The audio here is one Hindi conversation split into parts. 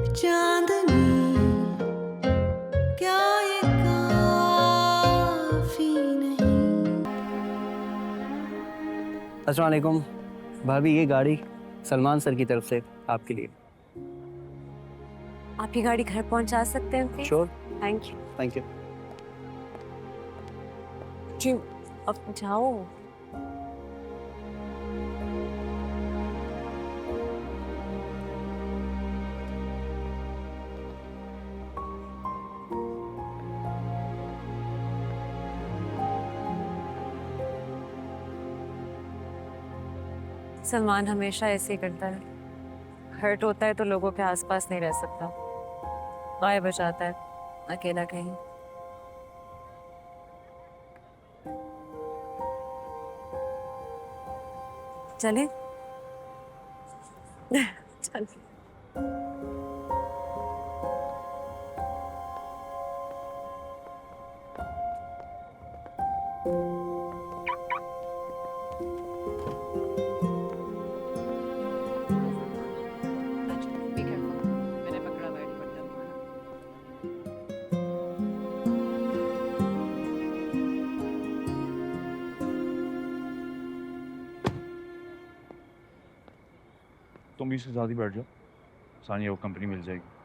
चांदनी क्या ये काफी नहीं। अस्सलाम वालेकुम भाभी, ये गाड़ी सलमान सर की तरफ से आपके लिए। आपकी गाड़ी घर पहुंचा सकते हैं please? Sure, thank you thank you. जी। अब जाओ। सलमान हमेशा ऐसे ही करता है। हर्ट होता है तो लोगों के आसपास नहीं रह सकता, गायब हो जाता है अकेला कहीं। चले चले। मैंने पकड़ा हुआ है दुपट्टा तुम्हारा। तुम इसके साथ ही बैठ जाओ, सानिया को कंपनी मिल जाएगी।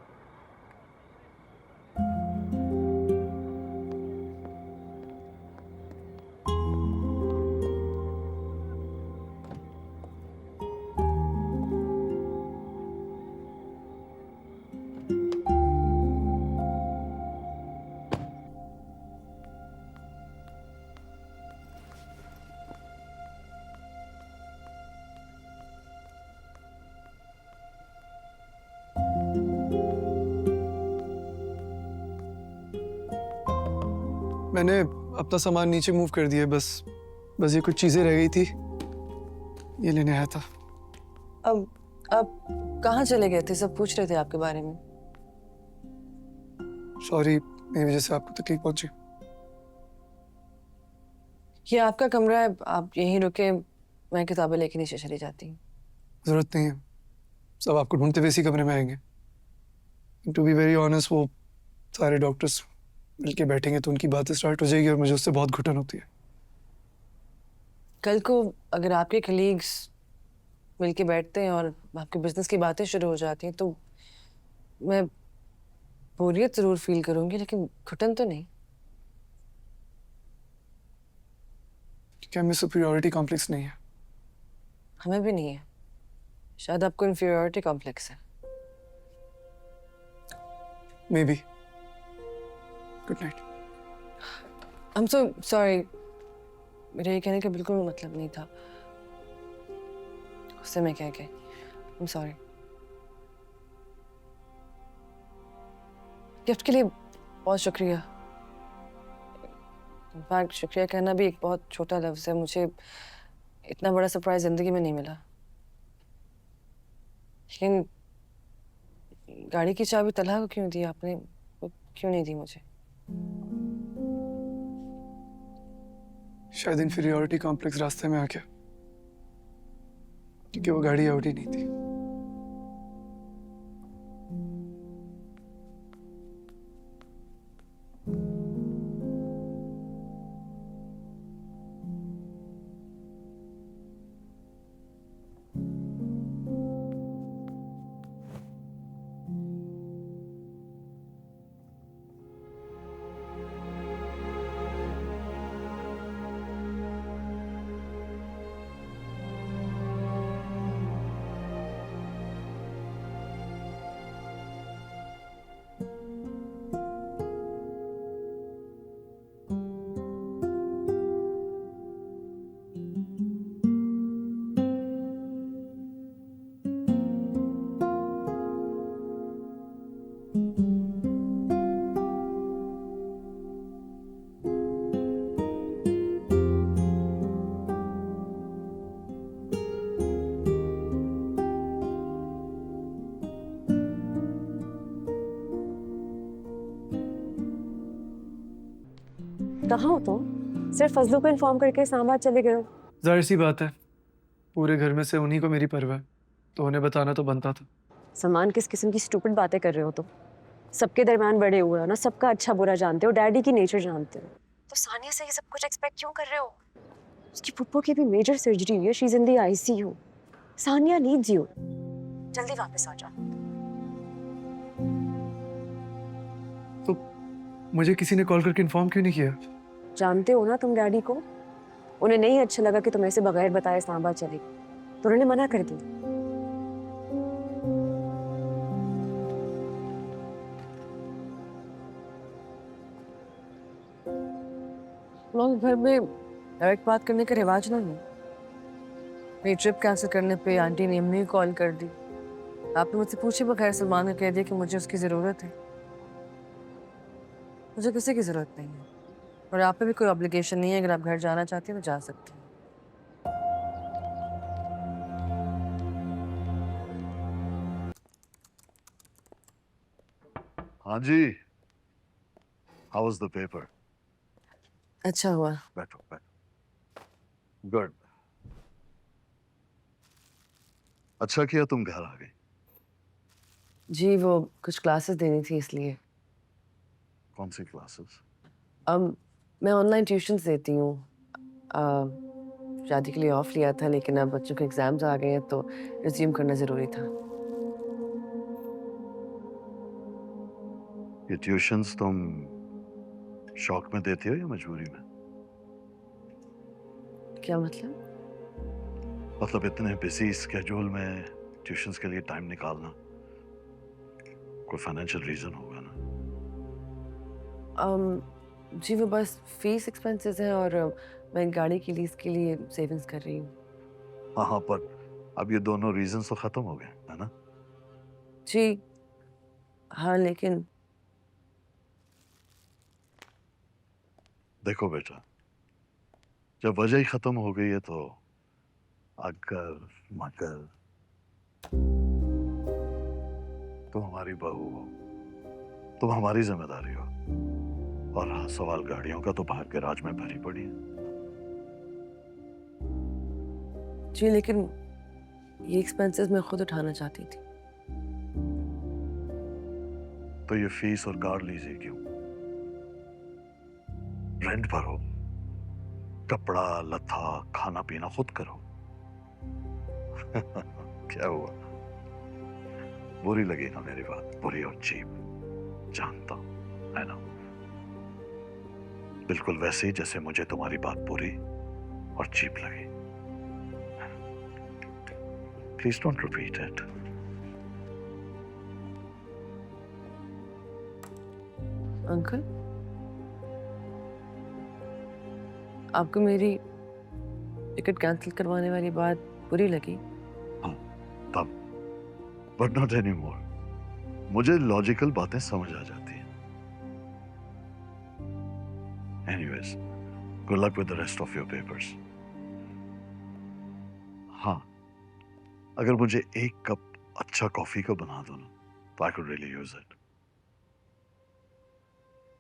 मैंने अपना सामान नीचे मूव कर दिया, बस ये कुछ चीजें रह गई थी, ये लेने आया था। अब आप कहाँ चले गए थे? सब पूछ रहे थे आपके बारे में। सॉरी, मेरी वजह से आपको तकलीफ पहुंची। ये आपका कमरा है, आप यहीं रुके, मैं किताबें लेके नीचे चली जाती हूँ। जरूरत नहीं है, सब आपको ढूंढते हुए इसी कमरे में आएंगे। टू बी वेरी ऑनेस्ट, वो सारे डॉक्टर्स मिलके बैठेंगे तो उनकी बातें स्टार्ट हो जाएगी और मुझे उससे बहुत घुटन होती है। कल को अगर आपके कलीग्स मिलके बैठते हैं और आपके बिजनेस की बातें शुरू हो जाती हैं तो मैं बोरियत जरूर फील करूंगी, लेकिन घुटन तो नहीं। क्या हमें सुपीरियॉरिटी कॉम्प्लेक्स नहीं है? हमें भी नहीं है, शायद आपको इन्फीरियरिटी कॉम्प्लेक्स है। May be. Good night. I am so sorry, मेरे ये कहने का बिल्कुल मतलब नहीं था, उससे मैं कह गई। I am sorry. गिफ्ट के लिए बहुत शुक्रिया। इनफैक्ट शुक्रिया कहना भी एक बहुत छोटा लफ्ज है, मुझे इतना बड़ा सरप्राइज जिंदगी में नहीं मिला। लेकिन गाड़ी की चाबी तलहा को क्यों दी आपने? वो क्यों नहीं दी मुझे? शायद इन्फीरियॉरिटी कॉम्प्लेक्स रास्ते में आ गया, क्योंकि वो गाड़ी आउट ही नहीं थी। कहाँ हो तुम? सिर्फ फजलू को इन्फॉर्म करके इस्लामाबाद चले गए हो? जाहिर सी बात है, पूरे घर में से उन्हीं को मेरी परवाह है, तो उन्हें बताना तो बनता था। सलमान किस किस्म की स्टूपिड बातें कर रहे हो तुम? सबके दरमियान बड़े हुए हो ना, सबका अच्छा बुरा जानते हो, डैडी की नेचर जानते हो। तो सानिया से ये सब कुछ एक्सपेक्ट क्यों कर रहे हो? उसकी पुप्पो की भी मेजर सर्जरी हुई है, she is in the ICU. Sania needs you. जल्दी वापस आ जाओ। तो मुझे किसी ने कॉल करके इन्फॉर्म क्यों नहीं किया? जानते हो ना तुम डैडी को, उन्हें नहीं अच्छा लगा कि तुम ऐसे बगैर बताए इस्लामाबाद चले गए, तो उन्होंने मना कर दिया। लोग घर में डायरेक्ट बात करने का रिवाज नहीं है। मेरी ट्रिप कैंसिल करने पे आंटी ने अम्मी कॉल कर दी। आपने मुझसे पूछे बगैर सलमान को कह दिया कि मुझे उसकी ज़रूरत है। मुझे किसी की ज़रूरत नहीं है और आप पे भी कोई ऑब्लिगेशन नहीं है। अगर आप घर जाना चाहती हैं तो जा सकती हैं। हाँ जी, हाउ वाज द पेपर? अच्छा हुआ। बैठो बैठो। गुड। अच्छा किया तुम घर आ गई। जी वो कुछ क्लासेस देनी थी इसलिए। कौन सी क्लासेस? मैं ऑनलाइन ट्यूशन्स देती हूँ। शादी के लिए ऑफ लिया था लेकिन अब बच्चों के एग्जाम्स आ गए हैं तो रिज्यूम करना ज़रूरी था। ये ट्यूशन्स तुम शौक में देती हो या मजबूरी में? क्या मतलब? मतलब इतने बिजी स्केड्यूल में ट्यूशन्स के लिए टाइम निकालना, कोई फाइनेंशियल रीजन होगा ना? जी वो बस फीस एक्सपेंसेस हैं और मैं गाड़ी की लीज के लिए सेविंग्स कर रही हूँ। हाँ, पर अब ये दोनों रीजंस तो खत्म हो गए, है ना? जी हाँ, लेकिन देखो बेटा, जब वजह ही खत्म हो गई है तो अगर मगर तुम हमारी बहू हो, तुम हमारी जिम्मेदारी हो। और हाँ, सवाल गाड़ियों का तो बाहर गैराज में भरी पड़ी है। जी लेकिन ये एक्सपेंसेस मैं खुद उठाना चाहती थी। तो ये फीस और कार लीजिए क्यों? रेंट भरो, कपड़ा लत्था खाना पीना खुद करो। क्या हुआ? बुरी लगी ना मेरी बात? बुरी और चीप, जानता हूं, है ना? बिल्कुल वैसे ही जैसे मुझे तुम्हारी बात बुरी और चीप लगी। Please don't repeat it. Uncle, आपको मेरी टिकट कैंसिल करवाने वाली बात बुरी लगी? हाँ, तब, बट नॉट एनी मोर। मुझे लॉजिकल बातें समझ आ जाती हैं। Anyways, good luck with the rest of your papers. हाँ, अगर मुझे एक कप अच्छा कॉफी का बना दो ना, तो I could really use it.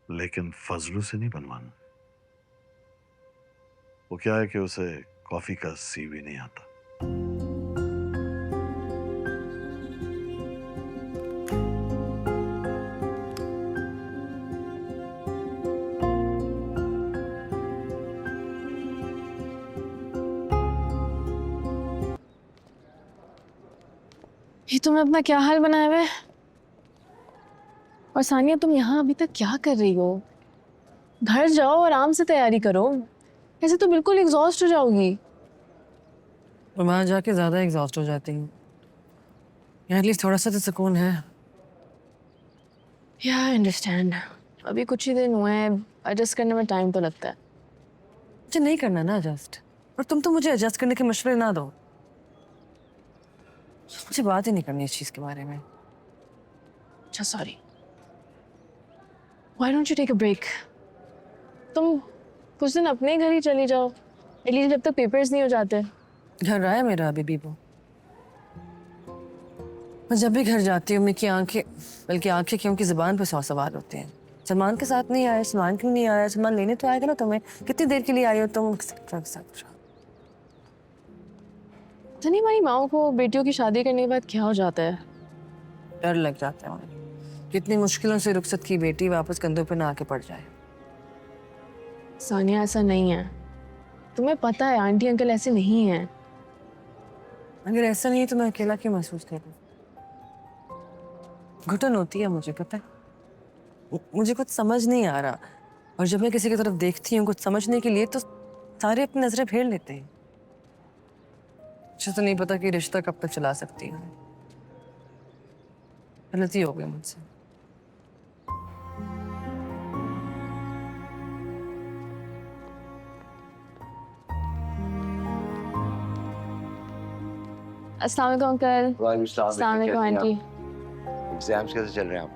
लेकिन फजलू से नहीं बनवाना। वो क्या है कि उसे कॉफी का सी भी नहीं आता। ये तुमने अपना क्या हाल बनाया हुआ है? और सानिया तुम यहाँ अभी तक क्या कर रही हो? घर जाओ, आराम से तैयारी करो, ऐसे तो बिल्कुल एग्जॉस्ट हो जाओगी। मैं वहाँ जाके ज़्यादा एग्जॉस्ट हो जाती हूँ। यहाँ एटलीस्ट थोड़ा सा तो सुकून है। या आई अंडरस्टैंड, अभी कुछ ही दिन हुए हैं, एडजस्ट करने में टाइम तो लगता है। मुझे नहीं करना ना एडजस्ट, और तुम तो मुझे एडजस्ट करने के मशवरे ना दो। मुझे बात ही नहीं करनी इस चीज़ के बारे में। अच्छा sorry. Why don't you take a break? तुम कुछ दिन अपने घर ही चली जाओ, एटलीस्ट जब तक पेपर्स नहीं हो जाते। घर आया मेरा अभी भी वो। मैं जब भी घर जाती हूँ उनकी आंखें, बल्कि आंखें क्यों, उनकी ज़ुबान पे 100 सवाल होते हैं। सलमान के साथ नहीं आया, सलमान क्यों नहीं आया, सलमान लेने तो आएगा ना तुम्हें, कितनी देर के लिए आई हो तुम? नहीं, हमारी माओ को बेटियों की शादी करने के बाद क्या हो जाता है? डर लग जाता है उन्हें, कितनी मुश्किलों से रुखसत की बेटी वापस कंधों पे ना आके पड़ जाए। सानिया ऐसा नहीं है, तुम्हें पता है आंटी अंकल ऐसे नहीं हैं। अगर ऐसा नहीं है तो मैं अकेला क्यों महसूस कर रही हूँ? घुटन होती है मुझे, पता है। मुझे कुछ समझ नहीं आ रहा, और जब मैं किसी की तरफ देखती हूँ कुछ समझने के लिए तो सारे अपनी नजरें फेर लेते हैं। मुझे तो नहीं पता कि रिश्ता कब तक चला सकती है। गलती हो गई मुझसे। अस्सलाम वालेकुम अंकल। अस्सलाम वालेकुम आंटी। एग्जाम्स कैसे चल रहे हैं आप?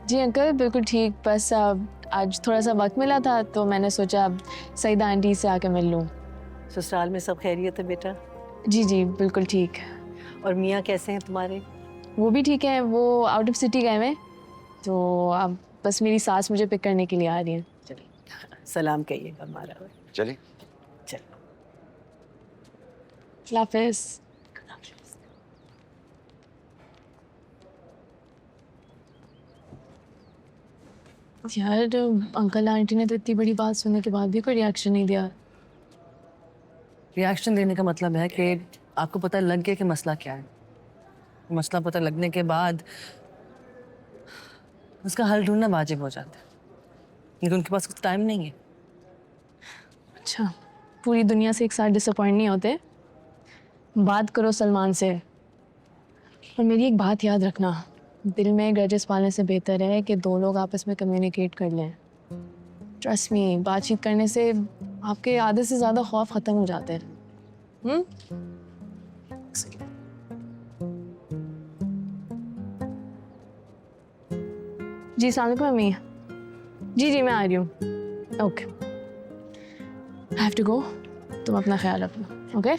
जी अंकल बिल्कुल ठीक, बस आज थोड़ा सा वक्त मिला था तो मैंने सोचा अब सईदा आंटी से आके मिल लूँ। ससुराल में सब खैरियत है बेटा? जी जी बिल्कुल ठीक। और मियाँ कैसे हैं तुम्हारे? वो भी ठीक है, वो आउट ऑफ सिटी गए हुए हैं, तो अब बस मेरी सास मुझे पिक करने के लिए आ रही है। चलिए सलाम कहिएगा हमारा। चलिए। चलो। अल्लाह हाफिज़। यार अंकल आंटी ने तो इतनी बड़ी बात सुनने के बाद भी कोई रिएक्शन नहीं दिया। रिएक्शन देने का मतलब है कि आपको पता लग गया कि मसला क्या है। मसला पता लगने के बाद उसका हल ढूंढना वाजिब हो जाता है, लेकिन उनके पास कुछ टाइम नहीं है। अच्छा, पूरी दुनिया से एक साथ डिसअपॉइंट नहीं होते। बात करो सलमान से, और मेरी एक बात याद रखना, दिल में ग्रजेस पालने से बेहतर है कि दो लोग आपस में कम्युनिकेट कर लें। ट्रस्ट मी, बातचीत करने से आपके आधे से ज़्यादा खौफ ख़त्म हो जाते हैं। जी अस्सलाम वालेकुम मम्मी। जी जी मैं आ रही हूँ। Okay, I have to go. तुम अपना ख्याल रखना। ओके